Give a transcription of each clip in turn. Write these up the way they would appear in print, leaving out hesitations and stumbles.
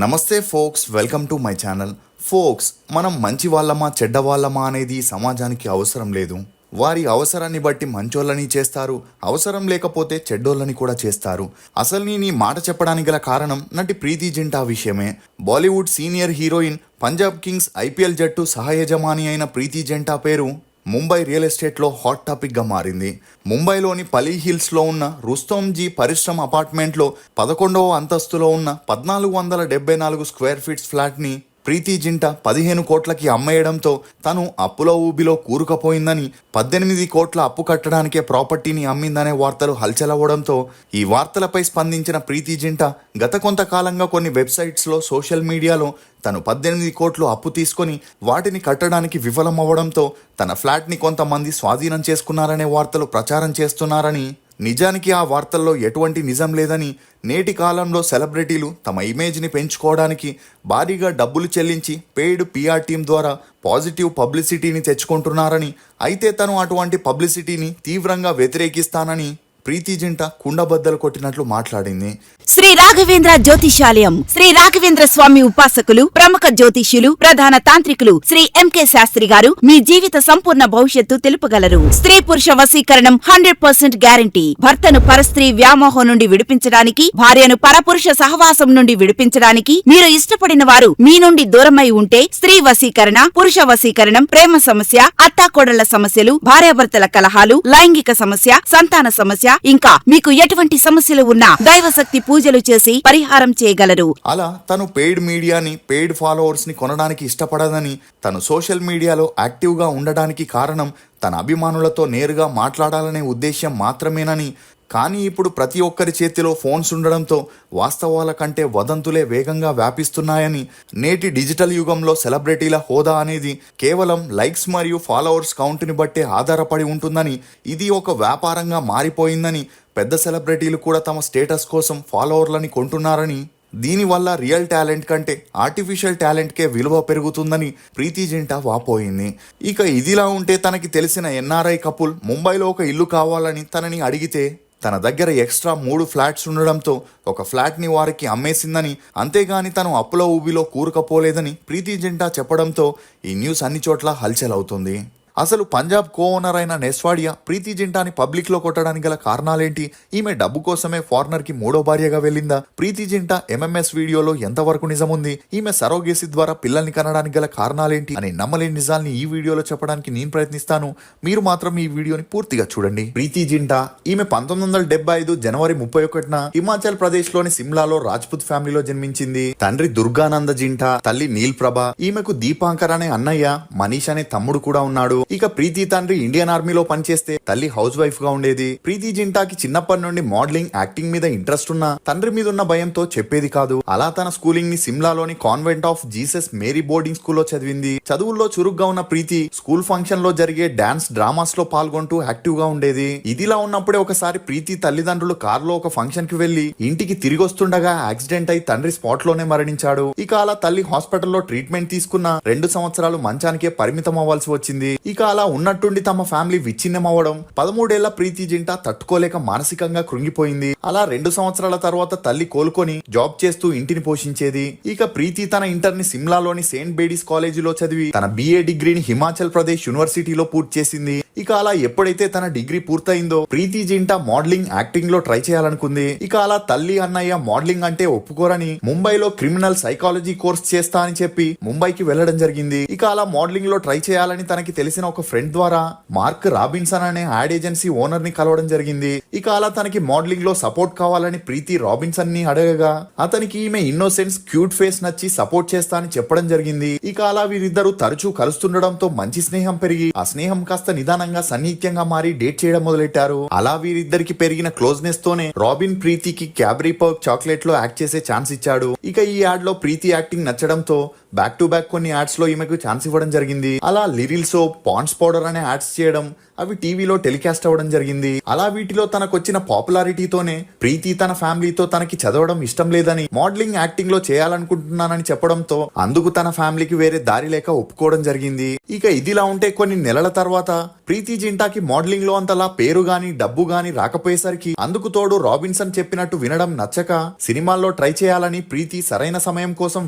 నమస్తే folks, welcome to my channel. Folks, మనం మంచి వాళ్ళమా చెడ్డ వాళ్ళమా అనేది సమాజానికి అవసరం లేదు. వారి అవసరాన్ని బట్టి మంచోళ్ళని చేస్తారు, అవసరం లేకపోతే చెడ్డోళ్ళని కూడా చేస్తారు. అసలు నేను ఈ మాట చెప్పడానికి గల కారణం నటి ప్రీతి జింటా విషయమే. Bollywood senior heroine, Punjab Kings IPL జట్టు సహయజమాని అయిన ప్రీతి జింటా పేరు ముంబై రియల్ ఎస్టేట్లో హాట్ టాపిక్గా మారింది. ముంబైలోని పలీ హిల్స్లో ఉన్న రుస్తోంజీ పరిశ్రమ అపార్ట్మెంట్లో 11వ అంతస్తులో ఉన్న 1474 స్క్వేర్ ఫీట్స్ ఫ్లాట్ని ప్రీతి జింటా 15 కోట్లకి అమ్మేయడంతో తను అప్పుల ఊబిలో కూరుకుపోయిందని, 18 కోట్ల అప్పు కట్టడానికే ప్రాపర్టీని అమ్మిందనే వార్తలు హల్చలవ్వడంతో ఈ వార్తలపై స్పందించిన ప్రీతి జింటా గత కొంతకాలంగా కొన్ని వెబ్సైట్స్లో, సోషల్ మీడియాలో తను 18 కోట్లు అప్పు తీసుకొని వాటిని కట్టడానికి విఫలమవ్వడంతో తన ఫ్లాట్ని కొంతమంది స్వాధీనం చేసుకున్నారనే వార్తలు ప్రచారం చేస్తున్నారని, నిజానికి ఆ వార్తల్లో ఎటువంటి నిజం లేదని, నేటి కాలంలో సెలబ్రిటీలు తమ ఇమేజ్ని పెంచుకోవడానికి భారీగా డబ్బులు చెల్లించి పెయిడ్ పిఆర్ టీం ద్వారా పాజిటివ్ పబ్లిసిటీని తెచ్చుకుంటున్నారని, అయితే తను అటువంటి పబ్లిసిటీని తీవ్రంగా వ్యతిరేకిస్తానని ప్రీతి జింటా కుండబద్దలు కొట్టినట్లు మాట్లాడింది. శ్రీ రాఘవేంద్ర జ్యోతిషాలయం, శ్రీ రాఘవేంద్ర స్వామి ఉపాసకులు, ప్రముఖ జ్యోతిష్యులు, ప్రధాన తాంత్రికులు శ్రీ ఎంకే శాస్త్రి గారు మీ జీవిత సంపూర్ణ భవిష్యత్తు తెలుపగలరు. స్త్రీ పురుష వశీకరణం 100% గ్యారంటీ. భర్తను పరస్త్రీ వ్యామోహం నుండి విడిపించడానికి, భార్యను పరపురుష సహవాసం నుండి విడిపించడానికి, మీరు ఇష్టపడిన వారు మీ నుండి దూరమై ఉంటే స్త్రీ వశీకరణ, పురుష వశీకరణం, ప్రేమ సమస్య, అత్తాకోడళ్ల సమస్యలు, భార్యాభర్తల కలహాలు, లైంగిక సమస్య, సంతాన సమస్య, ఇంకా మీకు ఎటువంటి సమస్యలు ఉన్నా దైవశక్తి పూజలు చేసి పరిహారం చేయగలరు. అలా తను పెయిడ్ మీడియాని, పెయిడ్ ఫాలోవర్స్ ని కొనడానికి ఇష్టపడదని, తను సోషల్ మీడియాలో యాక్టివ్ గా ఉండడానికి కారణం తన అభిమానులతో నేరుగా మాట్లాడాలనే ఉద్దేశ్యం మాత్రమేనని, కానీ ఇప్పుడు ప్రతి ఒక్కరి చేతిలో ఫోన్స్ ఉండడంతో వాస్తవాల కంటే వదంతులే వేగంగా వ్యాపిస్తున్నాయని, నేటి డిజిటల్ యుగంలో సెలబ్రిటీల హోదా అనేది కేవలం లైక్స్ మరియు ఫాలోవర్స్ కౌంట్ని బట్టే ఆధారపడి ఉంటుందని, ఇది ఒక వ్యాపారంగా మారిపోయిందని, పెద్ద సెలబ్రిటీలు కూడా తమ స్టేటస్ కోసం ఫాలోవర్లని కొంటున్నారని, దీనివల్ల రియల్ టాలెంట్ కంటే ఆర్టిఫిషియల్ టాలెంట్కే విలువ పెరుగుతుందని ప్రీతి జింటా వాపోయింది. ఇక ఇదిలా ఉంటే తనకి తెలిసిన ఎన్ఆర్ఐ కపుల్ ముంబైలో ఒక ఇల్లు కావాలని తనని అడిగితే తన దగ్గర ఎక్స్ట్రా 3 ఫ్లాట్స్ ఉండడంతో ఒక ఫ్లాట్ని వారికి అమ్మేసిందని, అంతేగాని తను అప్పుల ఊబిలో కూరుకుపోలేదని ప్రీతి జింటా చెప్పడంతో ఈ న్యూస్ అన్ని చోట్ల హల్చల్ అవుతుంది. అసలు పంజాబ్ కో ఓనర్ అయిన నెస్వాడియా ప్రీతి జింటాని పబ్లిక్లో కొట్టడానికి గల కారణాలేంటి? ఈమె డబ్బు కోసమే ఫారినర్కి 3వ భార్యగా వెళ్ళిందా? ప్రీతి జింటా ఎంఎంఎస్ వీడియోలో ఎంతవరకు నిజముంది? ఈమె సరోగేసి ద్వారా పిల్లల్ని కనడానికి గల కారణాలేంటి అని నమ్మలేని నిజాల్ని ఈ వీడియోలో చెప్పడానికి నేను ప్రయత్నిస్తాను. మీరు మాత్రం ఈ వీడియోని పూర్తిగా చూడండి. ప్రీతి జింటా ఈమె 1975 జనవరి 31న హిమాచల్ ప్రదేశ్ లోని సిమ్లాలో రాజ్పుత్ ఫ్యామిలీలో జన్మించింది. తండ్రి దుర్గానంద జింటా, తల్లి నీల్ ప్రభ. ఈమెకు దీపాంకర్ అనే అన్నయ్య, మనీష్ అనే తమ్ముడు కూడా ఉన్నాడు. ఇక ప్రీతి తండ్రి ఇండియన్ ఆర్మీలో పనిచేస్తే తల్లి హౌస్ వైఫ్ గా ఉండేది. ప్రీతి జింటాకి చిన్నప్పటి నుండి మోడలింగ్, యాక్టింగ్ మీద ఇంట్రెస్ట్ ఉన్నా తండ్రి మీద ఉన్న భయంతో చెప్పేది కాదు. అలా తన స్కూలింగ్ ని సిమ్లాలోని convent of Jesus Mary boarding స్కూల్లో చదివింది. చదువుల్లో చురుగ్గా ఉన్న ప్రీతి స్కూల్ ఫంక్షన్ లో జరిగే డాన్స్, డ్రామాస్ లో పాల్గొంటూ యాక్టివ్ గా ఉండేది. ఇదిలా ఉన్నప్పుడే ఒకసారి ప్రీతి తల్లిదండ్రులు కారులో ఒక ఫంక్షన్ కి వెళ్లి ఇంటికి తిరిగి వస్తుండగా యాక్సిడెంట్ అయి తండ్రి స్పాట్ లోనే మరణించాడు. ఇక అలా తల్లి హాస్పిటల్లో ట్రీట్మెంట్ తీసుకున్న 2 సంవత్సరాలు మంచానికే పరిమితం అవ్వాల్సి వచ్చింది. ఇక అలా ఉన్నట్టుండి తమ ఫ్యామిలీ విచ్ఛిన్నమవ్వడం 13 ఏళ్ల ప్రీతి జింటా తట్టుకోలేక మానసికంగా కృంగిపోయింది. అలా 2 సంవత్సరాల తర్వాత తల్లి కోలుకొని జాబ్ చేస్తూ ఇంటిని పోషించేది. ఇక ప్రీతి తన ఇంటర్ ని సిమ్లాలోని సెయింట్ బేడీస్ కాలేజీలో చదివి తన బిఏ డిగ్రీని హిమాచల్ ప్రదేశ్ యూనివర్సిటీలో పూర్తి చేసింది. ఇక అలా ఎప్పుడైతే తన డిగ్రీ పూర్తయిందో ప్రీతి జింటా మోడలింగ్, యాక్టింగ్ లో ట్రై చేయాలనుకుంది. ఇక అలా తల్లి, అన్నయ్య మోడలింగ్ అంటే ఒప్పుకోరని ముంబైలో క్రిమినల్ సైకాలజీ కోర్స్ చేస్తా అని చెప్పి ముంబైకి వెళ్లడం జరిగింది. ఇక అలా మోడలింగ్ లో ట్రై చేయాలని తనకి తెలిసిన ఒక ఫ్రెండ్ ద్వారా మార్క్ రాబిన్సన్ అనే యాడ్ ఏజెన్సీ ఓనర్ ని కలవడం జరిగింది. ఇక అలా తనకి మోడలింగ్ లో సపోర్ట్ కావాలని ప్రీతి రాబిన్సన్ ని అడగగా అతనికి ఈమె ఇన్నోసెన్స్, క్యూట్ ఫేస్ నచ్చి సపోర్ట్ చేస్తా అని చెప్పడం జరిగింది. ఇక అలా వీరిద్దరూ తరచూ కలుస్తుండడంతో మంచి స్నేహం పెరిగి ఆ స్నేహం కాస్త నిదానంగా సన్నిహిత్యంగా మారి డేట్ చేయడం మొదలెట్టారు. అలా వీరిద్దరికి పెరిగిన క్లోజ్నెస్ తోనే రాబిన్ ప్రీతికి క్యాబ్రీ పర్క్ చాక్లెట్ లో యాక్ట్ చేసే ఛాన్స్ ఇచ్చాడు. ఇక ఈ యాడ్ లో ప్రీతి యాక్టింగ్ నచ్చడంతో బ్యాక్ టు బ్యాక్ కొన్ని యాడ్స్ లో ఈమెకు ఛాన్స్ ఇవ్వడం జరిగింది. అలా లిరిల్ సోప్, పాండ్స్ పౌడర్ అనే యాడ్స్ చేయడం, అవి టీవీలో టెలికాస్ట్ అవ్వడం జరిగింది. అలా వీటిలో తనకొచ్చిన పాపులారిటీతోనే ప్రీతి తన ఫ్యామిలీతో తనకి చదవడం ఇష్టం లేదని మోడలింగ్, యాక్టింగ్ లో చేయాలనుకుంటున్నానని చెప్పడంతో అందుకు తన ఫ్యామిలీకి వేరే దారి లేక ఒప్పుకోవడం జరిగింది. ఇక ఇదిలా ఉంటే కొన్ని నెలల తర్వాత ప్రీతి జింటాకి మోడలింగ్ లో అంతలా పేరు గాని డబ్బు గాని రాకపోయేసరికి అందుకు తోడు రాబిన్సన్ చెప్పినట్టు వినడం నచ్చక సినిమాల్లో ట్రై చేయాలని ప్రీతి సరైన సమయం కోసం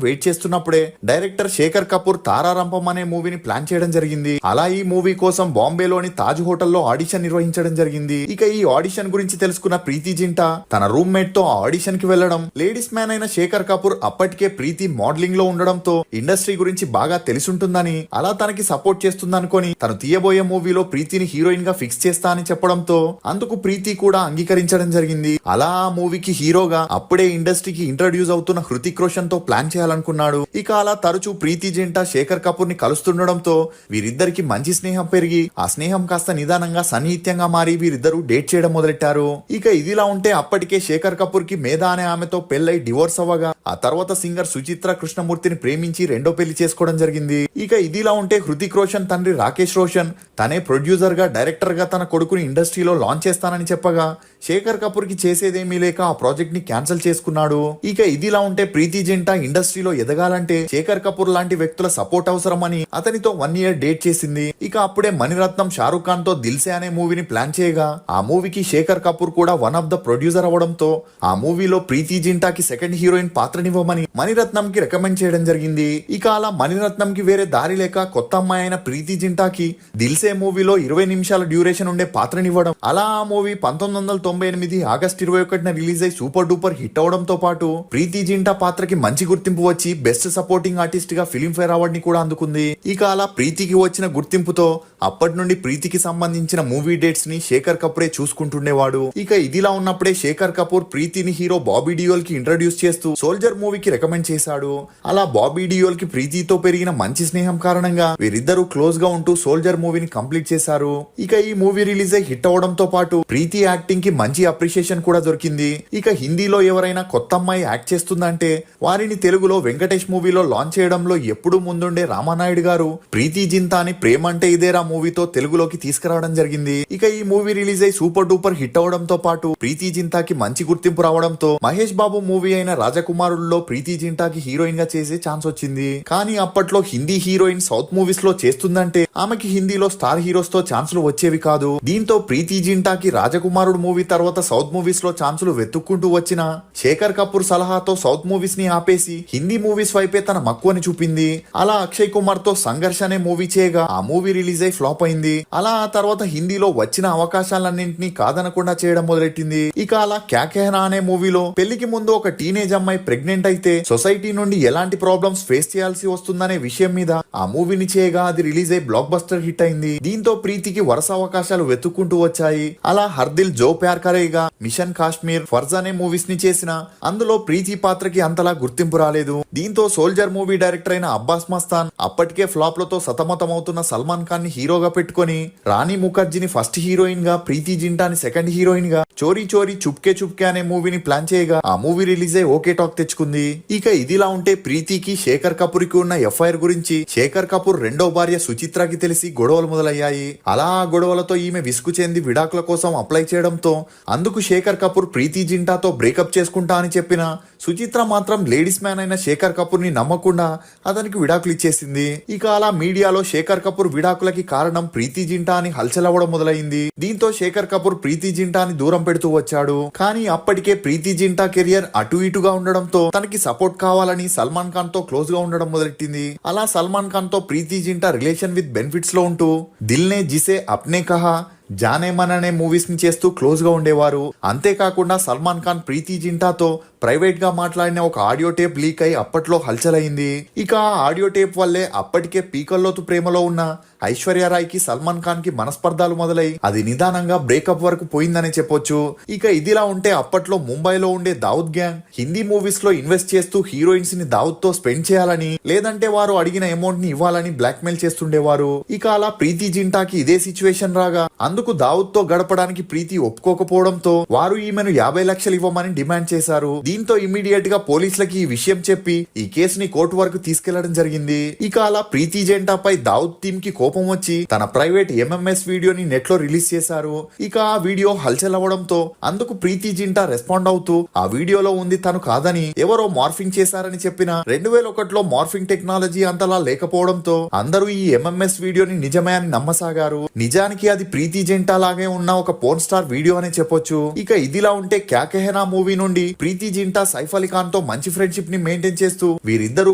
వెయిట్ చేస్తున్నప్పుడే డైరెక్టర్ శేఖర్ కపూర్ తారారంపం అనే మూవీని ప్లాన్ చేయడం జరిగింది. అలా ఈ మూవీ కోసం బాంబేలోని తాజ్ హోటల్లో ఆడిషన్ నిర్వహించడం జరిగింది. ఇక ఈ ఆడిషన్ గురించి తెలుసుకున్న ప్రీతి జింటా తన రూమ్మేట్ తో ఆడిషన్ కి వెళ్లడం, లేడీస్ మ్యాన్ అయిన శేఖర్ కపూర్ అప్పటికే ప్రీతి మోడలింగ్ లో ఉండడంతో ఇండస్ట్రీ గురించి బాగా తెలిసుంటుందని, అలా తనకి సపోర్ట్ చేస్తుందనుకొని తను తీయబోయే మూవీలో ప్రీతిని హీరోయిన్ గా ఫిక్స్ చేస్తా అని చెప్పడంతో అందుకు ప్రీతి కూడా అంగీకరించడం జరిగింది. అలా ఆ మూవీకి హీరోగా అప్పుడే ఇండస్ట్రీకి ఇంట్రడ్యూస్ అవుతున్న హృతిక్ రోషన్ తో ప్లాన్ చేయాలనుకున్నాడు. ఇక అలా తరచూ ప్రీతి జింటా శేఖర్ కపూర్ ని కలుస్తుండడంతో వీరిద్దరికి మంచి స్నేహం పెరిగి ఆ స్నేహం కాస్త నిదానంగా సన్నిహిత్యంగా మారి వీరిద్దరూ డేట్ చేయడం మొదలెట్టారు. ఇక ఇదిలా ఉంటే అప్పటికే శేఖర్ కపూర్ కి మేధా అనే ఆమెతో పెళ్లై డివోర్స్ అవ్వగా ఆ తర్వాత సింగర్ సుచిత్ర కృష్ణమూర్తిని ప్రేమించి రెండో పెళ్లి చేసుకోవడం జరిగింది. ఇక ఇదిలా ఉంటే హృతిక్ రోషన్ తండ్రి రాకేష్ రోషన్ తనే ప్రొడ్యూసర్ గా, డైరెక్టర్ గా తన కొడుకుని ఇండస్ట్రీలో లాంచ్ చేస్తానని చెప్పగా శేఖర్ కపూర్ కి చేసేదేమీ లేక ఆ ప్రాజెక్ట్ ని క్యాన్సిల్ చేసుకున్నాడు. ఇక ఇదిలా ఉంటే ప్రీతి జింటా ఇండస్ట్రీలో ఎదగాలంటే శేఖర్ కపూర్ లాంటి వ్యక్తుల సపోర్ట్ అవసరమని అతనితో 1 year డేట్ చేసింది. ఇక అప్పుడే మణిరత్నం షారుఖ్ ఖాన్ తో దిల్సే అనే మూవీని ప్లాన్ చేయగా ఆ మూవీకి శేఖర్ కపూర్ కూడా వన్ ఆఫ్ ద ప్రొడ్యూసర్ అవడంతో ఆ మూవీలో ప్రీతి జింటాకి సెకండ్ హీరోయిన్ పాత్రనివ్వమని మణిరత్నం కి రికమెండ్ చేయడం జరిగింది. ఇక అలా మణిరత్నం కి వేరే దారి లేక కొత్త అమ్మాయి అయిన ప్రీతి జింటాకి దిల్సే మూవీలో 20 నిమిషాల డ్యూరేషన్ ఉండే పాత్రనివ్వడం, అలా ఆ మూవీ 1998 ఆగస్ట్ 21న రిలీజ్ అయి సూపర్ డూపర్ హిట్ అవడంతో పాటు ప్రీతి జింటా పాత్రకి మంచి గుర్తింపు వచ్చి బెస్ట్ సపోర్టింగ్ ఆర్టిస్ట్ గా ఫిల్మ్ఫేర్ అవార్డ్ ని కూడా అందుకుంది. ఇక అలా ప్రీతికి వచ్చిన గుర్తింపుతో అప్పటి నుండి ప్రీతికి సంబంధించిన మూవీ డేట్స్ ని శేఖర్ కపూరే చూసుకుంటుండేవాడు. ఇక ఇదిలా ఉన్నప్పుడే శేఖర్ కపూర్ ప్రీతిని హీరో బాబీ డియోల్ కి ఇంట్రడ్యూస్ చేస్తూ సోల్జర్ మూవీకి రికమెండ్ చేశాడు. అలా బాబీ డియోల్ కి ప్రీతితో పెరిగిన మంచి స్నేహం కారణంగా వీరిద్దరూ క్లోజ్ గా ఉంటూ సోల్జర్ మూవీని కంప్లీట్ చేశారు. ఇక ఈ మూవీ రిలీజ్ అయి హిట్ అవడంతో పాటు ప్రీతి యాక్టింగ్ కి మంచి అప్రిషియేషన్ కూడా దొరికింది. ఇక హిందీలో ఎవరైనా కొత్త అమ్మాయి యాక్ట్ చేస్తుందంటే వారిని తెలుగులో వెంకటేష్ మూవీలో లాంచ్ చేయడంలో ఎప్పుడూ ముందుండే రామానాయుడు గారు ప్రీతి జింతాని ప్రేమంటే ఇదేరా మూవీతో తెలుగులోకి తీసుకురావడం జరిగింది. ఇక ఈ మూవీ రిలీజ్ అయి సూపర్ డూపర్ హిట్ అవడంతో పాటు ప్రీతి జింటాకి మంచి గుర్తింపు రావడంతో మహేష్ బాబు మూవీ అయిన రాజకుమారుల్లో ప్రీతి జింటాకి హీరోయిన్ గా చేసే ఛాన్స్ వచ్చింది. కానీ అప్పట్లో హిందీ హీరోయిన్ సౌత్ మూవీస్ లో చేస్తుందంటే ఆమెకి హిందీలో స్టార్ హీరోస్ తో ఛాన్సులు వచ్చేవి కాదు. దీంతో ప్రీతి జింటాకి రాజకుమారుడు మూవీ తర్వాత సౌత్ మూవీస్ లో ఛాన్సులు వెతుక్కుంటూ వచ్చిన శేఖర్ కపూర్ సలహాతో సౌత్ మూవీస్ ని ఆపేసి హిందీ మూవీస్ వైపే తన మక్కువని చూపింది. అలా అక్షయ్ కుమార్ తో సంఘర్ష్ అనే మూవీ చేయగా ఆ మూవీ రిలీజ్ అయి ఫ్లాప్ అయింది. అలా ఆ తర్వాత హిందీలో వచ్చిన అవకాశాలన్నింటినీ కాదనకుండా చేయడం మొదలెట్టింది. ఇక అలా క్యా కెహనా అనే మూవీలో పెళ్లికి ముందు ఒక టీనేజ్ అమ్మాయి ప్రెగ్నెంట్ అయితే సొసైటీ నుండి ఎలాంటి ప్రాబ్లమ్స్ ఫేస్ చేయాల్సి వస్తుందనే విషయం మీద ఆ మూవీని చేయగా అది రిలీజ్ అయి బ్లాక్ బస్టర్ హిట్ అయింది. దీంతో ప్రీతికి వరుస అవకాశాలు వెతుక్కుంటూ వచ్చాయి. అలా హర్ దిల్ జో ప్యార్ కరేగా, మిషన్ కాశ్మీర్, ఫర్జ్ అనే మూవీస్ ని చేసిన అందులో ప్రీతి పాత్రకి అంతలా గుర్తింపు రాలేదు. దీంతో సోల్జర్ మూవీ డైరెక్టర్ అయిన అబ్బాస్ మస్తాన్ అప్పటికే ఫ్లాప్ లతో సతమతమవుతున్న సల్మాన్ ఖాన్ ని హీరోగా పెట్టుకుని రాణి ముఖర్జీని ఫస్ట్ హీరోయిన్ గా, ప్రీతి జింటాని సెకండ్ హీరోయిన్ గా చోరీ చోరీ చుప్కే చుప్కే అనే మూవీని ప్లాన్ చేయగా ఆ మూవీ రిలీజ్ అయి ఓకే టాక్ తెచ్చుకుంది. ఇక ఇదిలా ఉంటే ప్రీతికి శేఖర్ కపూర్ కి ఉన్న ఎఫ్ఐఆర్ గురించి శేఖర్ కపూర్ రెండో భార్య సుచిత్రకి తెలిసి గొడవలు మొదలయ్యాయి. అలా ఆ గొడవలతో ఈమె విసుగు చెంది విడాకుల కోసం అప్లై చేయడంతో అందుకు శేఖర్ కపూర్ ప్రీతి జింటాతో బ్రేకప్ చేసుకుంటా అని చెప్పిన సుచిత్ర మాత్రం లేడీస్ మ్యాన్ అయిన శేఖర్ కపూర్ ని నమ్మకుండా అతనికి విడాకులు ఇచ్చేసింది. ఇక అలా మీడియాలో శేఖర్ కపూర్ విడాకులకి కారణం ప్రీతి జింటా అని హల్చల్ అవ్వడం మొదలైంది. దీంతో శేఖర్ కపూర్ ప్రీతి జింటాని దూరం పెడుతూ వచ్చాడు. కానీ అప్పటికే ప్రీతి జింటా కెరియర్ అటు ఇటుగా ఉండడంతో తనకి సపోర్ట్ కావాలని సల్మాన్ ఖాన్ తో క్లోజ్ గా ఉండడం మొదలెట్టింది. అలా సల్మాన్ ఖాన్ తో ప్రీతి జింటా రిలేషన్ విత్ బెనిఫిట్స్ లో ఉంటూ దిల్ నే జిసే అప్నే కహా, జానేమన్ అనే మూవీస్ ని చేస్తూ క్లోజ్ గా ఉండేవారు. అంతేకాకుండా సల్మాన్ ఖాన్ ప్రీతి జింటాతో ప్రైవేట్ గా మాట్లాడిన ఒక ఆడియో టేప్ లీక్ అయి అప్పట్లో హల్చల్ అయింది. ఇక ఆ ఆడియో టేప్ వల్లే అప్పటికే పీకల్లోతు ప్రేమలో ఉన్న ఐశ్వర్యరాయ్ కి సల్మాన్ ఖాన్ కి మనస్పర్ధాలు మొదలై అది నిదానంగా బ్రేకప్ వరకు పోయిందనే చెప్పొచ్చు. ఇక ఇదిలా ఉంటే అప్పట్లో ముంబైలో ఉండే దావుద్ గ్యాంగ్ హిందీ మూవీస్ లో ఇన్వెస్ట్ చేస్తూ హీరోయిన్స్ ని దావుద్ తో స్పెండ్ చేయాలని, లేదంటే వారు అడిగిన అమౌంట్ ని ఇవ్వాలని బ్లాక్ మెయిల్ చేస్తుండేవారు. ఇక అలా ప్రీతి జింటాకి ఇదే సిచ్యువేషన్ రాగా అందుకు దావుద్తో గడపడానికి ప్రీతి ఒప్పుకోకపోవడంతో వారు ఈమెను 50 లక్షలు ఇవ్వమని డిమాండ్ చేశారు. దీంతో ఇమ్మీడియట్ గా పోలీసులకి ఈ విషయం చెప్పి ఈ కేసుని కోర్టు వరకు తీసుకెళ్లడం జరిగింది. ఇక అలా ప్రీతి జింటాపై దావుద్ టీమ్ కి కోపం వచ్చి తన ప్రైవేట్ ఎంఎంఎస్ వీడియోని నెట్ లో రిలీజ్ చేశారు. ఇక ఆ వీడియో హల్చల్ అవ్వడంతో అందుకు ప్రీతి జింటా రెస్పాండ్ అవుతూ ఆ వీడియోలో ఉంది తను కాదని ఎవరో మార్ఫింగ్ చేశారని చెప్పిన 2001లో మార్ఫింగ్ టెక్నాలజీ అంతలా లేకపోవడంతో అందరూ ఈ ఎంఎంఎస్ వీడియోని నిజమే అని నమ్మసాగారు. నిజానికి అది ప్రీతి జింటా లాగే ఉన్న ఒక పోర్న్ స్టార్ వీడియో అనే చెప్పొచ్చు. ఇక ఇదిలా ఉంటే క్యా కెహనా మూవీ నుండి ప్రీతి జింటా సైఫ్ అలీ ఖాన్ తో మంచి ఫ్రెండ్షిప్ ని మెయింటైన్ చేస్తూ వీరిద్దరూ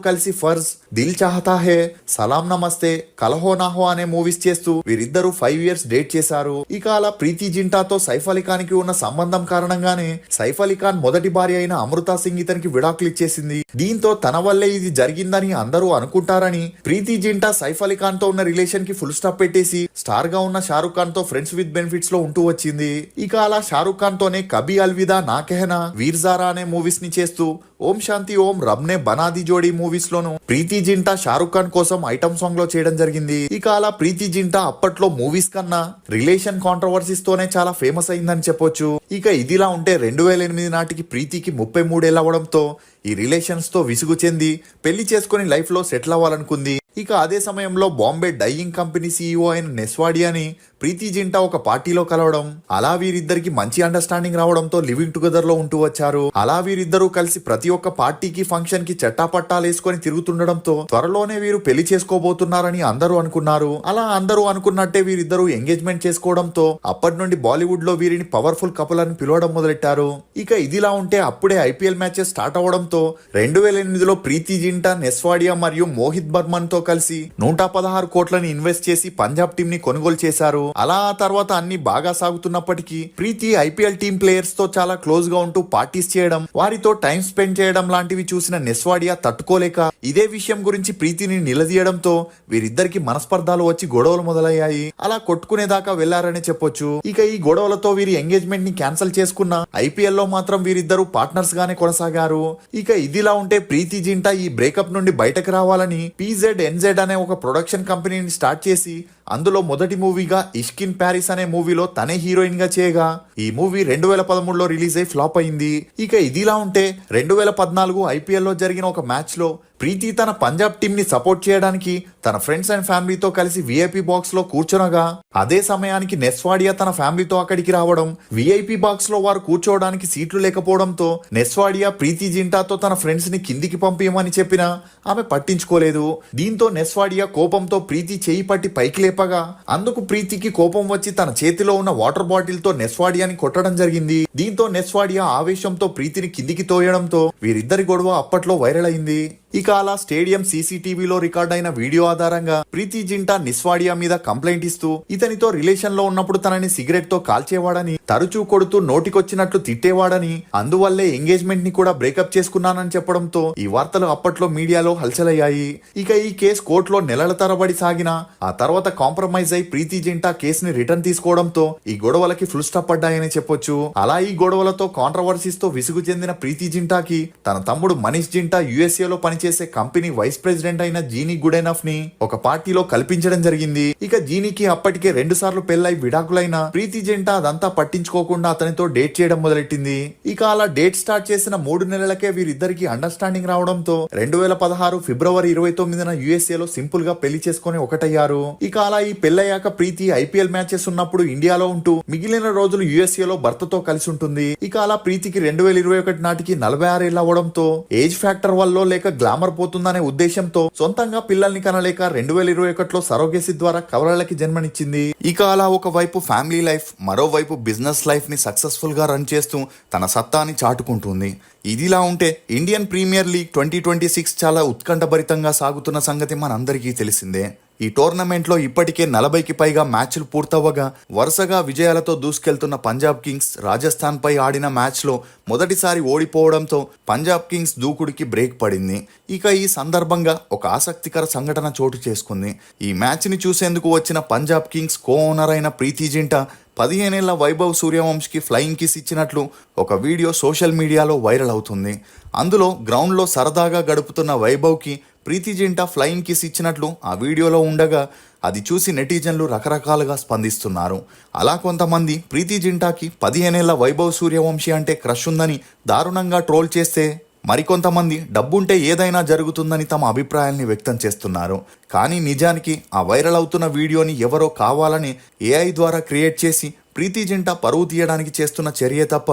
కలిసి ఫర్జ్, దిల్ చాహతా హే, సలాం నమస్తే, కలహో నాహో అనే మూవీస్ చేస్తూ వీరిద్దరూ 5 years డేట్ చేశారు. ఇక అలా ప్రీతి జింటాతో సైఫ్ అలీ ఖాన్ కి ఉన్న సంబంధం కారణంగానే సైఫ్ అలీ ఖాన్ మొదటి భార్య అయిన అమృతా సింగ్ ఇతనికి విడాకులు ఇచ్చేసింది. దీంతో తన వల్లే ఇది జరిగిందని అందరూ అనుకుంటారని ప్రీతి జింటా సైఫ్ అలీ ఖాన్ తో ఉన్న రిలేషన్ కి ఫుల్ స్టాప్ పెట్టేసి స్టార్ గా ఉన్న షారుఖ్ ఖాన్ తో ఫ్రెండ్స్ విత్ బెనిఫిట్స్ లో ఉంటూ వచ్చింది. ఇక అలా షారుఖ్ ఖాన్ తోనే కబీ అల్విదా, నా కెహనా, వీర్ జారా అనే మూవీస్ ని చేస్తూ ఓం శాంతి ఓం రబ్నే బనాది జోడీ మూవీస్ లోను ప్రీతి జింటా షారుఖ్ ఖాన్ కోసం ఐటమ్ సాంగ్ లో చేయడం జరిగింది. ఇక అలా ప్రీతి జింటా అప్పట్లో మూవీస్ కన్నా రిలేషన్ కాంట్రవర్సీస్ తోనే చాలా ఫేమస్ అయిందని చెప్పొచ్చు. ఇక ఇదిలా ఉంటే 2008 నాటికి ప్రీతికి 33 ఏళ్ళు అవ్వడంతో ఈ రిలేషన్స్ తో విసుగు చెంది పెళ్లి చేసుకుని లైఫ్ లో సెటిల్ అవ్వాలనుకుంది. ఇక అదే సమయంలో బాంబే డైయింగ్ కంపెనీ సీఈఓ అయిన నెస్వాడియాని ప్రీతి జింటా ఒక పార్టీలో కలవడం, అలా వీరిద్దరికి మంచి అండర్స్టాండింగ్ రావడంతో లివింగ్ టుగెదర్ లో ఉంటూ వచ్చారు. అలా వీరిద్దరూ కలిసి ప్రతి ఒక్క పార్టీకి ఫంక్షన్ కి చట్టాపట్టాలు వేసుకొని తిరుగుతుండడంతో త్వరలోనే వీరు పెళ్లి చేసుకోబోతున్నారని అందరూ అనుకున్నారు. అలా అందరూ అనుకున్నట్టే వీరిద్దరూ ఎంగేజ్మెంట్ చేసుకోవడంతో అప్పటి నుండి బాలీవుడ్ లో వీరిని పవర్ఫుల్ కపుల్ అని పిలవడం మొదలెట్టారు. ఇక ఇదిలా ఉంటే అప్పుడే ఐపీఎల్ మ్యాచెస్ స్టార్ట్ అవడంతో 2008లో ప్రీతి జింటా నెస్వాడియా మరియు మోహిత్ బర్మన్ తో కలిసి 116 కోట్లని ఇన్వెస్ట్ చేసి పంజాబ్ టీం ని కొనుగోలు చేశారు. అలా ఆ తర్వాత అన్ని బాగా సాగుతున్నప్పటికీ ప్రీతి ఐపీఎల్ టీం ప్లేయర్స్ తో చాలా క్లోజ్ గా ఉంటూ పార్టీస్ చేయడం, వారితో టైం స్పెండ్ చేయడం లాంటివి చూసిన నెస్వాడియా తట్టుకోలేక ఇదే విషయం గురించి ప్రీతిని నిలదీయడంతో వీరిద్దరికి మనస్పర్ధాలు వచ్చి గొడవలు మొదలయ్యాయి. అలా కొట్టుకునేదాకా వెళ్లారనే చెప్పొచ్చు. ఇక ఈ గొడవలతో వీరి ఎంగేజ్మెంట్ ని క్యాన్సిల్ చేసుకున్న ఐపీఎల్ లో మాత్రం వీరిద్దరూ పార్ట్నర్స్ గానే కొనసాగారు. ఇక ఇదిలా ఉంటే ప్రీతి జింటా ఈ బ్రేకప్ నుండి బయటకు రావాలని PZNZ అనే ఒక ప్రొడక్షన్ కంపెనీని స్టార్ట్ చేసి అందులో మొదటి మూవీగా ఇష్క్ ఇన్ ప్యారిస్ అనే మూవీలో తనే హీరోయిన్ గా చేయగా ఈ మూవీ 2013లో రిలీజ్ అయి ఫ్లాప్ అయింది. ఇక ఇదిలా ఉంటే 2014 ఐపీఎల్ లో జరిగిన ఒక మ్యాచ్ లో ప్రీతి తన పంజాబ్ టీం ని సపోర్ట్ చేయడానికి తన ఫ్రెండ్స్ అండ్ ఫ్యామిలీతో కలిసి విఐపి బాక్స్ లో కూర్చోనగా అదే సమయానికి నెస్వాడియా తన ఫ్యామిలీతో అక్కడికి రావడం, విఐపి బాక్స్ లో వారు కూర్చోవడానికి సీట్లు లేకపోవడంతో నెస్వాడియా ప్రీతి జింటాతో తన ఫ్రెండ్స్ ని కిందికి పంపించమని చెప్పినా ఆమె పట్టించుకోలేదు. దీంతో నెస్వాడియా కోపంతో ప్రీతి చేయి పట్టి పైకి లేపగా అందుకు ప్రీతికి కోపం వచ్చి తన చేతిలో ఉన్న వాటర్ బాటిల్ తో నెస్వాడియాని కొట్టడం జరిగింది. దీంతో నెస్వాడియా ఆవేశంతో ప్రీతిని కిందికి తోయడంతో వీరిద్దరి గొడవ అప్పట్లో వైరల్ అయింది. ఇక అలా స్టేడియం సీసీటీవీలో రికార్డ్ అయిన వీడియో ఆధారంగా ప్రీతి జింటా నిస్వాడియా మీద కంప్లైంట్ ఇస్తూ ఇతనితో రిలేషన్ లో ఉన్నప్పుడు తనని సిగరెట్ తో కాల్చేవాడని, తరచూ కొడుతూ నోటికొచ్చినట్లు తిట్టేవాడని, అందువల్లే ఎంగేజ్మెంట్ ని కూడా బ్రేకప్ చేసుకున్నానని చెప్పడంతో ఈ వార్తలు అప్పట్లో మీడియాలో హల్చలయ్యాయి. ఇక ఈ కేసు కోర్టులో నెలల తరబడి సాగినా ఆ తర్వాత కాంప్రమైజ్ అయి ప్రీతి జింటా కేసుని రిటర్న్ తీసుకోవడంతో ఈ గొడవలకి ఫుల్ స్టాప్ పడ్డాయని చెప్పొచ్చు. అలా ఈ గొడవలతో కాంట్రవర్సీస్ తో విసుగు చెందిన ప్రీతి జింటాకి తన తమ్ముడు మనీష్ జింటా USA లో చేసే కంపెనీ వైస్ ప్రెసిడెంట్ అయిన జీనీ గుడెనఫ్ ని ఒక పార్టీలో కల్పించడం జరిగింది. ఇక జీనీకి అప్పటికే 2 సార్లు పెళ్లై విడాకులైన ప్రీతి జింటా అదంతా పట్టించుకోకుండా అతనితో డేట్ చేయడం మొదలెట్టింది. ఇక అలా డేట్ స్టార్ట్ చేసిన 3 నెలలకే వీరిద్దరికి అండర్స్టాండింగ్ రావడంతో 2016 ఫిబ్రవరి 29న USA లో సింపుల్ గా పెళ్లి చేసుకుని ఒకటయ్యారు. ఇక అలా ఈ పెళ్లయ్యాక ప్రీతి ఐపీఎల్ మ్యాచెస్ ఉన్నప్పుడు ఇండియాలో ఉంటూ మిగిలిన రోజులు USA లో భర్తతో కలిసి ఉంటుంది. ఇక అలా ప్రీతికి 2021 నాటికి 46 ఏళ్ళు అవ్వడంతో ఏజ్ ఫ్యాక్టర్ వల్ల లేక గ్లామర్ పోతుందనే ఉద్దేశంతో సొంతంగా పిల్లల్ని కనలేక 2021లో సరోగేసి ద్వారా కవలలకి జన్మనిచ్చింది. ఇక అలా ఒకవైపు ఫ్యామిలీ లైఫ్, మరోవైపు బిజినెస్ లైఫ్ ని సక్సెస్ఫుల్ గా రన్ చేస్తూ తన సత్తాని చాటుకుంటుంది. ఇదిలా ఉంటే ఇండియన్ ప్రీమియర్ లీగ్ 2026 చాలా ఉత్కంఠభరితంగా సాగుతున్న సంగతి మనందరికీ తెలిసిందే. ఈ టోర్నమెంట్లో ఇప్పటికే 40కి పైగా మ్యాచ్లు పూర్తవగా వరుసగా విజయాలతో దూసుకెళ్తున్న పంజాబ్ కింగ్స్ రాజస్థాన్ పై ఆడిన మ్యాచ్లో మొదటిసారి ఓడిపోవడంతో పంజాబ్ కింగ్స్ దూకుడికి బ్రేక్ పడింది. ఇక ఈ సందర్భంగా ఒక ఆసక్తికర సంఘటన చోటు చేసుకుంది. ఈ మ్యాచ్ని చూసేందుకు వచ్చిన పంజాబ్ కింగ్స్ కో ఓనర్ అయిన ప్రీతి జింటా 15 ఏళ్ల వైభవ్ సూర్యవంశీకి ఫ్లయింగ్ కిస్ ఇచ్చినట్లు ఒక వీడియో సోషల్ మీడియాలో వైరల్ అవుతుంది. అందులో గ్రౌండ్లో సరదాగా గడుపుతున్న వైభవ్కి ప్రీతి జింట ఫ్లయింగ్ కిస్ ఇచ్చినట్లు ఆ వీడియోలో ఉండగా అది చూసి నెటిజన్లు రకరకాలుగా స్పందిస్తున్నారు. అలా కొంతమంది ప్రీతి జింటాకి 15 ఏళ్ల వైభవ్ సూర్యవంశీ అంటే క్రష్ ఉందని దారుణంగా ట్రోల్ చేస్తే, మరికొంతమంది డబ్బుంటే ఏదైనా జరుగుతుందని తమ అభిప్రాయాల్ని వ్యక్తం చేస్తున్నారు. కానీ నిజానికి ఆ వైరల్ అవుతున్న వీడియోని ఎవరో కావాలని AI ద్వారా క్రియేట్ చేసి ప్రీతి జింట పరువు తీయడానికి చేస్తున్న చర్య తప్ప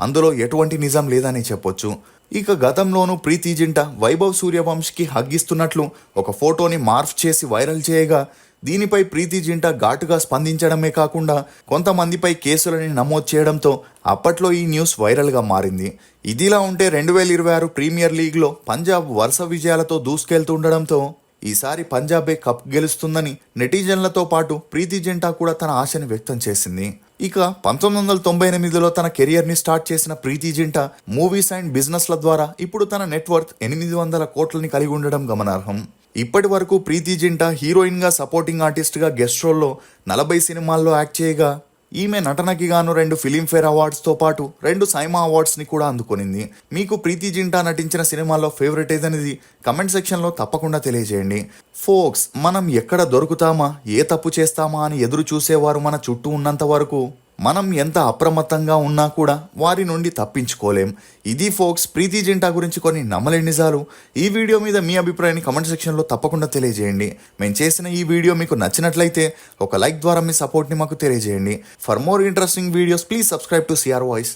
అందులో ఎటువంటి నిజం లేదని చెప్పొచ్చు. ఇక గతంలోనూ ప్రీతి జింట వైభవ్ సూర్యవంశీకి హగ్గిస్తున్నట్లు ఒక ఫోటోని మార్ఫ్ చేసి వైరల్ చేయగా, దీనిపై ప్రీతి జింట ఘాటుగా స్పందించడమే కాకుండా కొంతమందిపై కేసులని నమోదు చేయడంతో అప్పట్లో ఈ న్యూస్ వైరల్గా మారింది. ఇదిలా ఉంటే 2026 ప్రీమియర్ లీగ్లో పంజాబ్ వరుస విజయాలతో దూసుకెళ్తుండడంతో ఈసారి పంజాబే కప్ గెలుస్తుందని నెటిజన్లతో పాటు ప్రీతి జింట కూడా తన ఆశని వ్యక్తం చేసింది. ఇక 1998లో తన కెరియర్ని స్టార్ట్ చేసిన ప్రీతి జింట మూవీస్ అండ్ బిజినెస్ల ద్వారా ఇప్పుడు తన నెట్వర్త్ 800 కోట్లని కలిగి ఉండడం గమనార్హం. ఇప్పటి వరకు ప్రీతి జింట హీరోయిన్గా, సపోర్టింగ్ ఆర్టిస్ట్గా గెస్ట్ రోల్లో 40 సినిమాల్లో యాక్ట్ చేయగా, ఈమె నటనకి గాను 2 ఫిలింఫేర్ అవార్డ్స్తో పాటు 2 సైమా అవార్డ్స్ని కూడా అందుకొనింది. మీకు ప్రీతి జింట నటించిన సినిమాల్లో ఫేవరెట్ ఏదనేది కమెంట్ సెక్షన్లో తప్పకుండా తెలియజేయండి. ఫోక్స్, మనం ఎక్కడ దొరుకుతామా, ఏ తప్పు చేస్తామా అని ఎదురు చూసేవారు మన చుట్టూ ఉన్నంత వరకు మనం ఎంత అప్రమత్తంగా ఉన్నా కూడా వారి నుండి తప్పించుకోలేం. ఇది ఫోక్స్ ప్రీతి జింట గురించి కొన్ని నమ్మలేని నిజాలు. ఈ వీడియో మీద మీ అభిప్రాయాన్ని కమెంట్ సెక్షన్లో తప్పకుండా తెలియజేయండి. మేము చేసిన ఈ వీడియో మీకు నచ్చినట్లయితే ఒక లైక్ ద్వారా మీ సపోర్ట్ని మాకు తెలియజేయండి. For more interesting videos please subscribe to CR Voice.